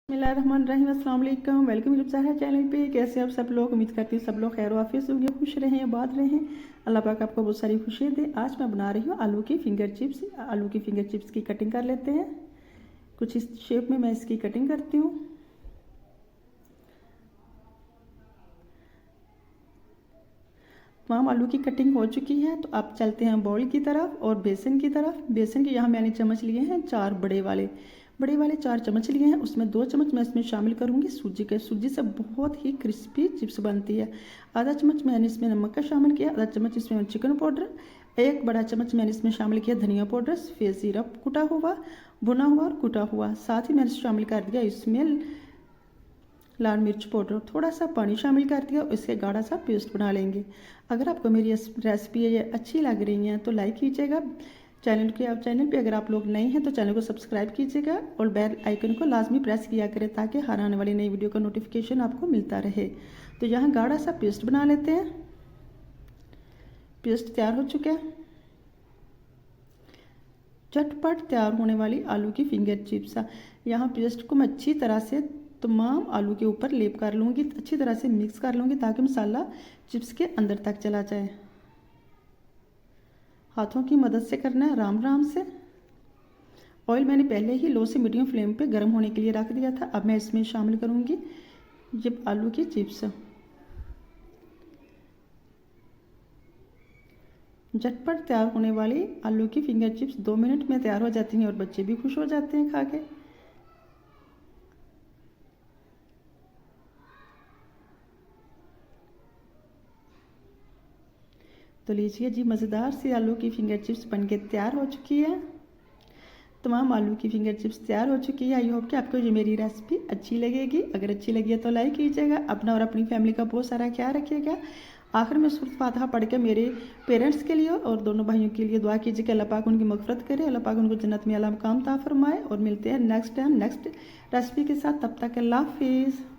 बिस्मिल्लाहिर्रहमानिर्रहीम, अस्सलाम वालेकुम। वेलकम यूट्यूब चैनल पे। कैसे आप सब लोग? उम्मीद करती हूँ सब लोग खैर वाफिस होंगे, खुश रहें, आबाद रहें। अल्लाह पाक आपको बहुत सारी खुशी दे। आज मैं बना रही हूँ आलू की फिंगर चिप्स। आलू की फिंगर चिप्स की कटिंग कर लेते हैं। कुछ इस शेप में मैं इसकी कटिंग करती हूँ। तमाम आलू की कटिंग हो चुकी है, तो आप चलते हैं बाउल की तरफ और बेसन की तरफ। बेसन के यहाँ मैंने चम्मच लिए हैं 4 बड़े वाले 4 चम्मच लिए हैं। उसमें 2 चम्मच मैं इसमें शामिल करूँगी सूजी के। सूजी से बहुत ही क्रिस्पी चिप्स बनती है। आधा चम्मच मैंने इसमें नमक का शामिल किया, आधा चम्मच इसमें चिकन पाउडर, 1 बड़ा चम्मच मैंने इसमें शामिल किया धनिया पाउडर, सफ़ेद ज़ीरा कुटा हुआ, भुना हुआ और कुटा हुआ। साथ ही मैंने शामिल कर दिया इसमें लाल मिर्च पाउडर, थोड़ा सा पानी शामिल कर दिया। इसके गाढ़ा सा पेस्ट बना लेंगे। अगर आपको मेरी रेसिपी ये अच्छी लग रही है तो लाइक कीजिएगा। चैनल पे अगर आप लोग नए हैं तो चैनल को सब्सक्राइब कीजिएगा और बेल आइकन को लाजमी प्रेस किया करें ताकि हर आने वाली नई वीडियो का नोटिफिकेशन आपको मिलता रहे। तो यहाँ गाढ़ा सा पेस्ट बना लेते हैं। पेस्ट तैयार हो चुका है। झटपट तैयार होने वाली आलू की फिंगर चिप्स। यहाँ पेस्ट को मैं अच्छी तरह से तमाम आलू के ऊपर लेप कर लूँगी, अच्छी तरह से मिक्स कर लूँगी ताकि मसाला चिप्स के अंदर तक चला जाए। हाथों की मदद से करना है, आराम आराम से। ऑयल मैंने पहले ही लो से मीडियम फ्लेम पे गर्म होने के लिए रख दिया था। अब मैं इसमें शामिल करूँगी ये आलू की चिप्स। झटपट तैयार होने वाली आलू की फिंगर चिप्स 2 मिनट में तैयार हो जाती हैं और बच्चे भी खुश हो जाते हैं खा के। तो लीजिए जी, मज़ेदार सी आलू की फिंगर चिप्स बनके तैयार हो चुकी है। तमाम आलू की फिंगर चिप्स तैयार हो चुकी है। आई होप कि आपको ये मेरी रेसिपी अच्छी लगेगी। अगर अच्छी लगी है तो लाइक कीजिएगा। अपना और अपनी फैमिली का बहुत सारा ख्याल रखिएगा। आखिर में सूरत फातिहा पढ़ के मेरे पेरेंट्स के लिए और दोनों भाइयों के लिए दुआ कीजिए कि अल्लाह पाक उनकी मग़फ़िरत करे, अल्लाह पाक उनको जन्नत में आला मकाम अता फरमाए। और मिलते हैं नेक्स्ट टाइम नेक्स्ट रेसिपी के साथ। तब तक अल्लाह हाफिज़।